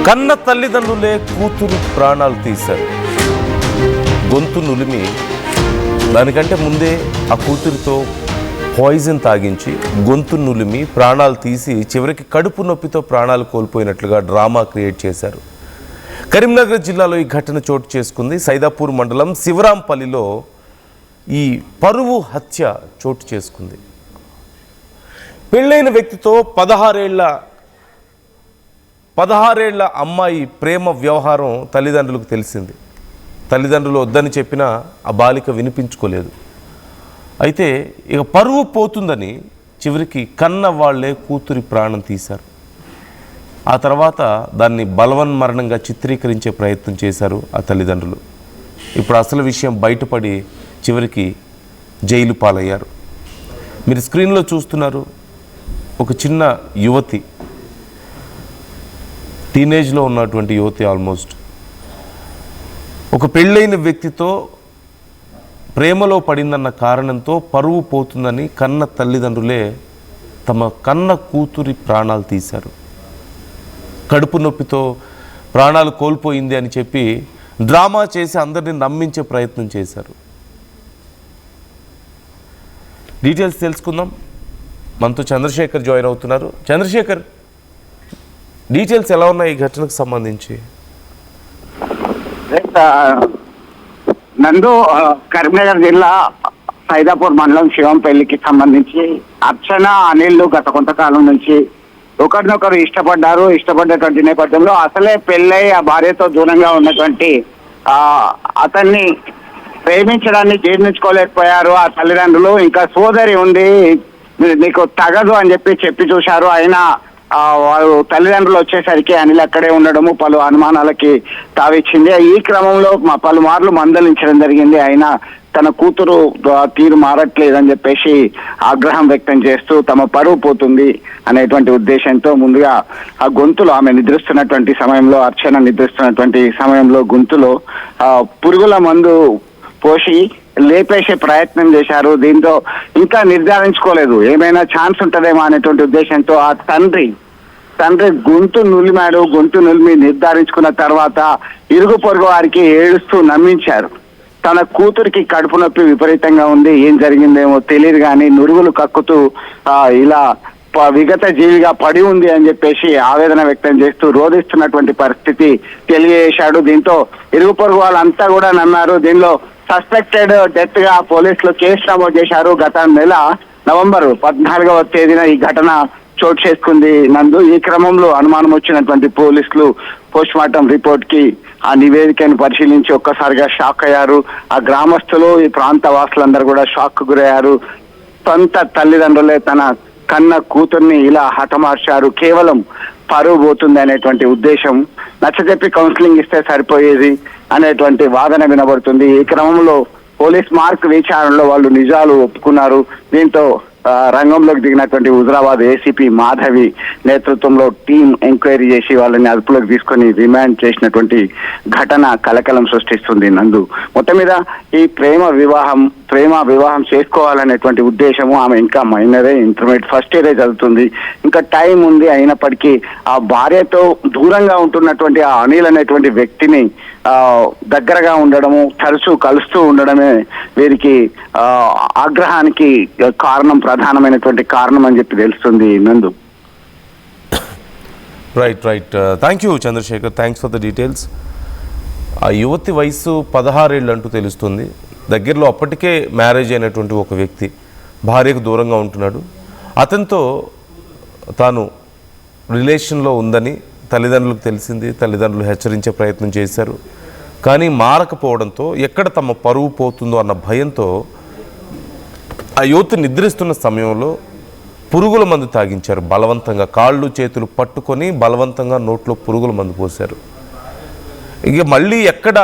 కన్న తల్లిదండ్రులే కూతురు ప్రాణాలు తీశారు. గొంతు నులిమి దానికంటే ముందే ఆ కూతురితో పాయిజన్ తాగించి గొంతు నులిమి ప్రాణాలు తీసి చివరికి కడుపు నొప్పితో ప్రాణాలు కోల్పోయినట్లుగా డ్రామా క్రియేట్ చేశారు. కరీంనగర్ జిల్లాలో ఈ ఘటన చోటు చేసుకుంది. సైదాపూర్ మండలం శివరాంపల్లిలో ఈ పరువు హత్య చోటు చేసుకుంది. పెళ్ళైన వ్యక్తితో 16 ఏళ్ల అమ్మాయి ప్రేమ వ్యవహారం తల్లిదండ్రులకు తెలిసింది. తల్లిదండ్రులు వద్దని చెప్పినా ఆ బాలిక వినిపించుకోలేదు. అయితే ఇక పరువు పోతుందని చివరికి కన్న వాళ్లే కూతురి ప్రాణం తీశారు. ఆ తర్వాత దాన్ని బలవన్మరణంగా చిత్రీకరించే ప్రయత్నం చేశారు ఆ తల్లిదండ్రులు. ఇప్పుడు అసలు విషయం బయటపడి చివరికి జైలు పాలయ్యారు. మీరు స్క్రీన్లో చూస్తున్నారు, ఒక చిన్న యువతి, టీనేజ్లో ఉన్నటువంటి యువతి, ఆల్మోస్ట్ ఒక పెళ్ళైన వ్యక్తితో ప్రేమలో పడిందన్న కారణంతో పరువు పోతుందని కన్న తల్లిదండ్రులే తమ కన్న కూతురి ప్రాణాలు తీశారు. కడుపు నొప్పితో ప్రాణాలు కోల్పోయింది అని చెప్పి డ్రామా చేసి అందరినీ నమ్మించే ప్రయత్నం చేశారు. డీటెయిల్స్ తెలుసుకుందాం. మనతో చంద్రశేఖర్ జాయిన్ అవుతున్నారు. చంద్రశేఖర్, డీటెయిల్స్ ఎలా ఉన్నాయి ఈ ఘటనకు సంబంధించి? నందు, కరీంనగర్ జిల్లా సైదాపూర్ మండలం శివంపల్లికి సంబంధించి అర్చన, అనిల్ గత కొంతకాలం నుంచి ఒకరినొకరు ఇష్టపడ్డటువంటి నేపథ్యంలో అసలే పెళ్ళై ఆ భార్యతో దూరంగా ఉన్నటువంటి అతన్ని ప్రేమించడాన్ని జీర్ణించుకోలేకపోయారు ఆ తల్లిదండ్రులు. ఇంకా సోదరి ఉంది, నీకు తగదు అని చెప్పి చూశారు. అయినా వాళ్ళు తల్లిదండ్రులు వచ్చేసరికి అనిల్ అక్కడే ఉండడము పలు అనుమానాలకి తావిచ్చింది. ఈ క్రమంలో పలుమార్లు మందలించడం జరిగింది. అయినా తన కూతురు తీరు మారట్లేదని చెప్పేసి ఆగ్రహం వ్యక్తం చేస్తూ తమ పరువు పోతుంది అనేటువంటి ఉద్దేశంతో ముందుగా ఆ గొంతులో, ఆమె నిద్రిస్తున్నటువంటి సమయంలో, అర్చన నిద్రిస్తున్నటువంటి సమయంలో గొంతులో పురుగుల మందు పోసి లేపేసే ప్రయత్నం చేశారు. దీంతో ఇంకా నిర్ధారించుకోలేదు, ఏమైనా ఛాన్స్ ఉంటుందేమో అనేటువంటి ఉద్దేశంతో ఆ తండ్రి గొంతు నులిమి నిర్ధారించుకున్న తర్వాత ఇరుగు పొరుగు వారికి ఏడుస్తూ నమ్మించారు. తన కూతురికి కడుపు నొప్పి విపరీతంగా ఉంది, ఏం జరిగిందేమో తెలియదు కానీ నురుగులు కక్కుతూ ఇలా విగత జీవిగా పడి ఉంది అని చెప్పేసి ఆవేదన వ్యక్తం చేస్తూ రోధిస్తున్నటువంటి పరిస్థితి తెలియజేశాడు. దీంతో ఇరుగు పొరుగు వాళ్ళంతా కూడా నమ్మారు. దీనిలో సస్పెక్టెడ్ డెత్ గా పోలీసులు కేసు నమోదు చేశారు. గత నెల నవంబర్ 14వ తేదీన ఈ ఘటన చోటు చేసుకుంది నందు. ఈ క్రమంలో అనుమానం వచ్చినటువంటి పోలీసులు పోస్ట్ మార్టం రిపోర్ట్ కి ఆ నివేదికను పరిశీలించి ఒక్కసారిగా షాక్ అయ్యారు. ఆ గ్రామస్తులు, ఈ ప్రాంత వాసులందరూ కూడా షాక్ గురయ్యారు. సొంత తల్లిదండ్రులే తన కన్న కూతుర్ని ఇలా హతమార్చారు, కేవలం పరువు పోతుంది అనేటువంటి ఉద్దేశం, నచ్చజెప్పి కౌన్సిలింగ్ ఇస్తే సరిపోయేది అనేటువంటి వాదన వినబడుతుంది. ఈ క్రమంలో పోలీస్ మార్క్ విచారణలో వాళ్ళు నిజాలు ఒప్పుకున్నారు. దీంతో రంగంలోకి దిగినటువంటి హుజరాబాద్ ఏసీపీ మాధవి నేతృత్వంలో టీం ఎంక్వైరీ చేసి వాళ్ళని అదుపులోకి తీసుకొని రిమాండ్ చేసినటువంటి ఘటన కలకలం సృష్టిస్తుంది నందు. మొత్తం మీద ఈ ప్రేమ వివాహం చేసుకోవాలనేటువంటి ఉద్దేశము, ఆమె ఇంకా మైనరే, ఇంటర్మీడియట్ ఫస్ట్ ఇయరే చదువుతుంది, ఇంకా టైం ఉంది. అయినప్పటికీ ఆ భార్యతో దూరంగా ఉంటున్నటువంటి ఆ అనిల్ అనేటువంటి వ్యక్తిని దగ్గరగా ఉండడము, తరచూ కలుస్తూ ఉండడమే వీరికి ఆగ్రహానికి ప్రధానమైనటువంటి కారణం అని చెప్పి తెలుస్తుంది నందు. Right. Thank you Chandrasekhar, thanks for the details. ఆ యువతి వయసు 16 ఏళ్ళు అంటూ తెలుస్తుంది. దగ్గరలో అప్పటికే మ్యారేజ్ అయినటువంటి ఒక వ్యక్తి భార్యకు దూరంగా ఉంటున్నాడు. అతనితో తాను రిలేషన్లో ఉందని తల్లిదండ్రులకు తెలిసింది. తల్లిదండ్రులు హెచ్చరించే ప్రయత్నం చేశారు, కానీ మారకపోవడంతో ఎక్కడ తమ పరువు పోతుందో అన్న భయంతో ఆ యువతి నిద్రిస్తున్న సమయంలో పురుగుల మందు తాగించారు. బలవంతంగా కాళ్ళు చేతులు పట్టుకొని బలవంతంగా నోట్లో పురుగుల మందు పోశారు. ఇక మళ్ళీ ఎక్కడ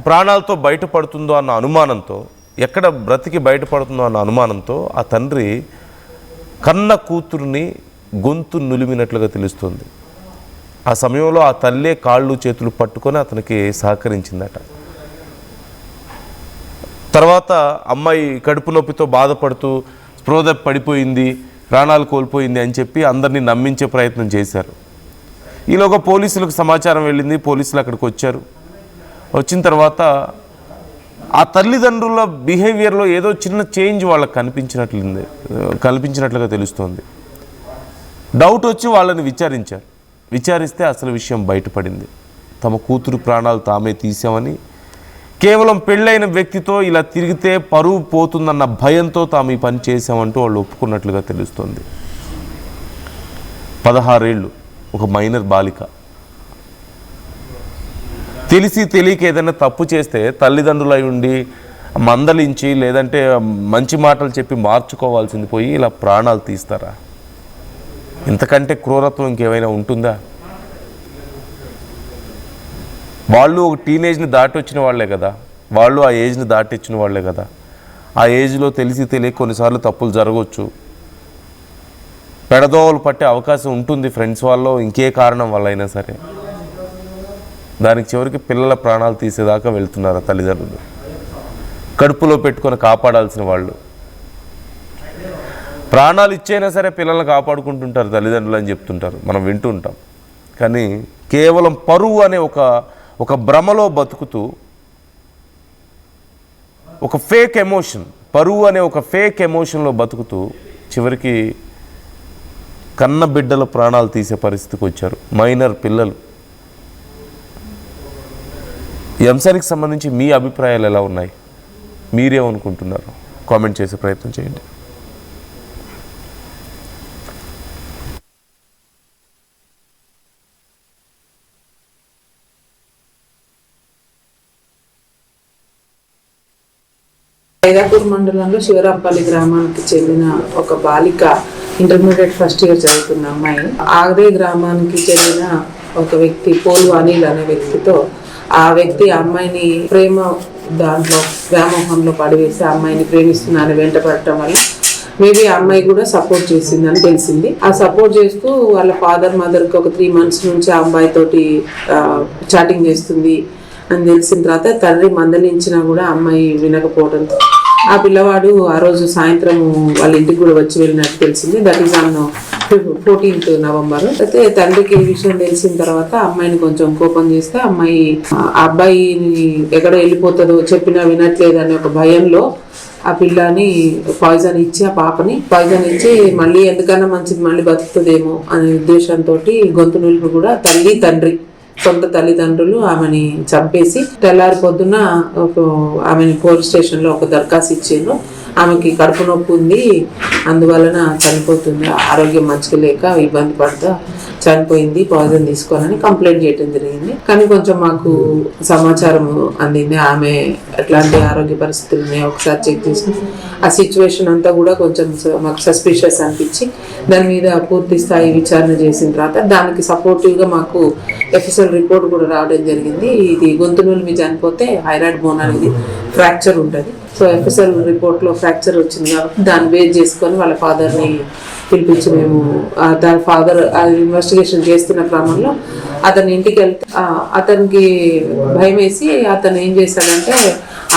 ప్రాణాలతో బయటపడుతుందో అన్న అనుమానంతో, ఎక్కడ బ్రతికి బయటపడుతుందో అన్న అనుమానంతో ఆ తండ్రి కన్న కూతుర్ని గొంతు నులిమినట్లుగా తెలుస్తుంది. ఆ సమయంలో ఆ తల్లే కాళ్ళు చేతులు పట్టుకొని అతనికి సహకరించిందట. తర్వాత అమ్మాయి కడుపు నొప్పితో బాధపడుతూ స్పృహ పడిపోయింది, ప్రాణాలు కోల్పోయింది అని చెప్పి అందరినీ నమ్మించే ప్రయత్నం చేశారు. ఈలోగా పోలీసులకు సమాచారం వెళ్ళింది. పోలీసులు అక్కడికి వచ్చారు. వచ్చిన తర్వాత ఆ తల్లిదండ్రుల బిహేవియర్లో ఏదో చిన్న చేంజ్ వాళ్ళకి కనిపించినట్లుగా తెలుస్తోంది. డౌట్ వచ్చి వాళ్ళని విచారించారు. విచారిస్తే అసలు విషయం బయటపడింది. తమ కూతురు ప్రాణాలు తామే తీసామని, కేవలం పెళ్ళైన వ్యక్తితో ఇలా తిరిగితే పరువు పోతుందన్న భయంతో తాము ఈ పని చేశామంటూ వాళ్ళు ఒప్పుకున్నట్లుగా తెలుస్తోంది. 16 ఏళ్ళు ఒక మైనర్ బాలిక. తెలిసి తెలియక ఏదైనా తప్పు చేస్తే తల్లిదండ్రులై ఉండి మందలించి లేదంటే మంచి మాటలు చెప్పి మార్చుకోవాల్సింది పోయి ఇలా ప్రాణాలు తీస్తారా? ఇంతకంటే క్రూరత్వం ఇంకేమైనా ఉంటుందా? వాళ్ళు ఒక టీనేజ్ని దాటి వచ్చిన వాళ్ళే కదా, వాళ్ళు ఆ ఏజ్ని దాటి వచ్చిన వాళ్ళే కదా. ఆ ఏజ్లో తెలిసి తెలియక కొన్నిసార్లు తప్పులు జరగవచ్చు, పెడదోవలు పట్టే అవకాశం ఉంటుంది ఫ్రెండ్స్ వాళ్ళు, ఇంకే కారణం వల్ల అయినా సరే. దానికి చివరికి పిల్లల ప్రాణాలు తీసేదాకా వెళ్తున్నారు తల్లిదండ్రులు. కడుపులో పెట్టుకొని కాపాడాల్సిన వాళ్ళు ప్రాణాలు ఇచ్చైనా సరే పిల్లల్ని కాపాడుకుంటుంటారు తల్లిదండ్రులు అని చెప్తుంటారు, మనం వింటూ ఉంటాం. కానీ కేవలం పరువు అనే ఒక భ్రమలో బతుకుతూ ఒక ఫేక్ ఎమోషన్, పరువు అనే ఒక ఫేక్ ఎమోషన్లో బతుకుతూ చివరికి కన్న బిడ్డల ప్రాణాలు తీసే పరిస్థితికి వచ్చారు మైనర్ పిల్లలు. ఈ అంశానికి సంబంధించి మీ అభిప్రాయాలు ఎలా ఉన్నాయి? మీరేమనుకుంటున్నారు? కామెంట్ చేసే ప్రయత్నం చేయండి. సైదాపూర్ మండలంలో శివరాంపల్లి గ్రామానికి చెందిన ఒక బాలిక, ఇంటర్మీడియట్ ఫస్ట్ ఇయర్ చదువుతున్న అమ్మాయి, ఆగ్రే గ్రామానికి చెందిన ఒక వ్యక్తి పోలు అనిల్ అనే వ్యక్తితో ఆ వ్యక్తి అమ్మాయిని ప్రేమ దాంట్లో వ్యామోహంలో పడివేసి అమ్మాయిని ప్రేమిస్తున్నాను వెంటపడటం వల్ల మేబీ ఆ అమ్మాయి కూడా సపోర్ట్ చేసిందని తెలిసింది. ఆ సపోర్ట్ చేస్తూ వాళ్ళ ఫాదర్ మదర్కి ఒక 3 months నుంచి ఆ అమ్మాయి తోటి చాటింగ్ చేస్తుంది అని తెలిసిన తర్వాత తండ్రి మందలించినా కూడా అమ్మాయి వినకపోవడంతో ఆ పిల్లవాడు ఆ రోజు సాయంత్రం వాళ్ళ ఇంటికి కూడా వచ్చి వెళ్ళినట్టు తెలిసింది. That is on 14th November. అయితే తండ్రికి ఈ విషయం తెలిసిన తర్వాత అమ్మాయిని కొంచెం కోపం చేస్తే అమ్మాయి అబ్బాయిని ఎక్కడ వెళ్ళిపోతుందో చెప్పినా వినట్లేదు అనే ఒక భయంలో ఆ పిల్లని పాయిజన్ ఇచ్చి, ఆ పాపని పాయిజన్ ఇచ్చి మళ్ళీ ఎందుకన్నా మంచిది మళ్ళీ బతుకుతుందేమో అనే ఉద్దేశంతో గొంతు నులుపు కూడా తండ్రి సొంత తల్లిదండ్రులు ఆమెని చంపేసి తెల్లారి పొద్దున ఆమెని పోలీస్ స్టేషన్లో ఒక దరఖాస్తు ఇచ్చారు. ఆమెకి కడుపు నొప్పి ఉంది, అందువలన చనిపోతుంది, ఆరోగ్యం మంచిగా లేక ఇబ్బంది పడతా చనిపోయింది పాయిజన్ తీసుకోవాలని కంప్లైంట్ చేయడం జరిగింది. కానీ కొంచెం మాకు సమాచారం అందింది ఆమె ఎట్లాంటి ఆరోగ్య పరిస్థితులు ఉన్నాయో ఒకసారి చెక్ చేసి ఆ సిచ్యువేషన్ అంతా కూడా కొంచెం మాకు సస్పిషియస్ అనిపించి దాని మీద పూర్తి స్థాయి విచారణ చేసిన తర్వాత దానికి సపోర్టివ్గా మాకు ఎఫ్ఎస్ఎల్ రిపోర్ట్ కూడా రావడం జరిగింది. ఇది గొంతు నులిమి చనిపోతే థైరాయిడ్ బోన్ అనేది ఫ్రాక్చర్ ఉంటుంది. సో ఎఫ్ఎస్ఎల్ రిపోర్ట్లో ఫ్రాక్చర్ వచ్చింది కాబట్టి దాన్ని బేస్ చేసుకొని వాళ్ళ ఫాదర్ని పిలిపించి మేము దాని ఫాదర్ ఇన్వెస్టిగేషన్ చేస్తున్న క్రమంలో అతని ఇంటికి వెళ్తే అతనికి భయం వేసి అతను ఏం చేశాడంటే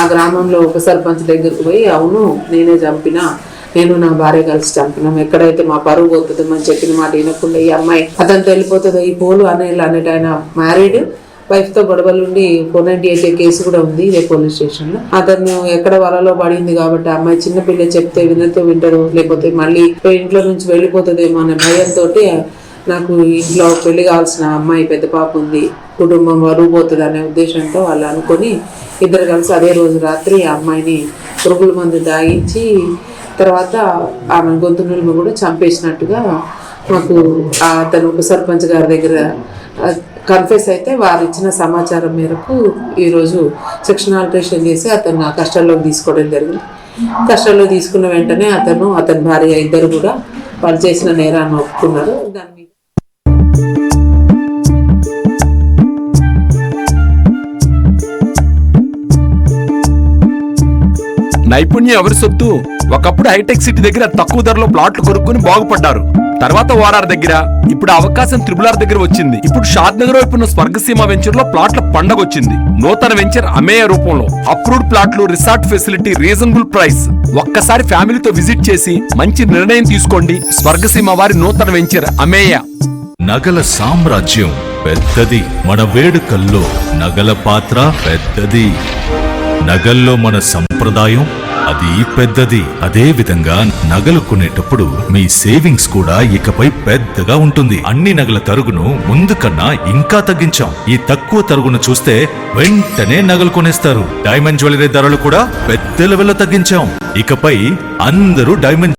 ఆ గ్రామంలో ఉప సర్పంచ్ దగ్గరకు పోయి అవును నేనే చంపినా, నేను నా భార్య కలిసి చంపినాం, ఎక్కడైతే మా పరువు పోతుందో మనం చెప్పిన మాట వినకుండా ఈ అమ్మాయి అతనితో వెళ్ళిపోతుందో, ఈ పోలు అనేటి ఆయన మ్యారీడ్ వైఫ్తో గొడవలుండి 498 కేసు కూడా ఉంది ఇదే పోలీస్ స్టేషన్లో. అతను ఎక్కడ వలలో పడింది కాబట్టి అమ్మాయి చిన్నపిల్ల చెప్తే వింటారు, లేకపోతే మళ్ళీ ఇంట్లో నుంచి వెళ్ళిపోతుందేమో అనే భయంతో నాకు ఇంట్లో పెళ్లి కావాల్సిన అమ్మాయి పెద్ద పాప ఉంది, కుటుంబం వరువు పోతుంది అనే ఉద్దేశంతో వాళ్ళు అనుకొని ఇద్దరు కలిసి అదే రోజు రాత్రి ఆ అమ్మాయిని పురుగుల మందు తాగించి తర్వాత ఆమె గొంతు నులిమి కూడా చంపేసినట్టుగా మాకు అతను ఉప సర్పంచ్ గారి దగ్గర కన్ఫెస్ అయితే వారు ఇచ్చిన సమాచారం మేరకు ఈరోజు సెక్షన్ ఆల్టరేషన్ చేసి అతను కస్టడీలోకి తీసుకోవడం జరిగింది. కస్టడీలో తీసుకున్న వెంటనే అతని భార్య ఇద్దరు కూడా వాళ్ళు చేసిన నేరాన్ని ఒప్పుకున్నారు. దాని మీద నైపుణ్యం ఎవరి సొత్తు? ఒకప్పుడు హైటెక్ సిటీ దగ్గర తక్కువ ధరలో ప్లాట్లు కొనుక్కుని బాగుపడ్డారు. తర్వాత ఓఆర్ఆర్ దగ్గర, ఇప్పుడు అవకాశం త్రిబుల్ ఆర్ దగ్గర వచ్చింది. ఇప్పుడు షాద్ నగర్ వైపు ఉన్న స్వర్గసీమ వెంచర్ లో ప్లాట్ల పండగ వచ్చింది. నూతన వెంచర్ అమేయ రూపంలో అప్రూవ్డ్ ప్లాట్లు, రిసార్ట్ ఫెసిలిటీ, రీజనబుల్ ప్రైస్. ఒక్కసారి ఫ్యామిలీతో విజిట్ చేసి మంచి నిర్ణయం తీసుకోండి. స్వర్గసీమ వారి నూతన వెంచర్ అమేయ. నగల సామ్రాజ్యం పెద్దది. మన వేడుకల్లో నగల పాత్ర పెద్దది. నగల్లో మన సంప్రదాయం అది పెద్దది. అదే విధంగా నగలు కొనేటప్పుడు మీ సేవింగ్స్ కూడా ఇకపై పెద్దగా ఉంటుంది. అన్ని నగల తరుగును ముందు కన్నా ఇంకా తగ్గించాం. ఈ తక్కువ తరుగును చూస్తే వెంటనే నగలు కొనేస్తారు. డైమండ్ జ్యువెలరీ ధరలు కూడా పెద్ద లెవెల్లో తగ్గించాం. ఇకపై అందరూ డైమండ్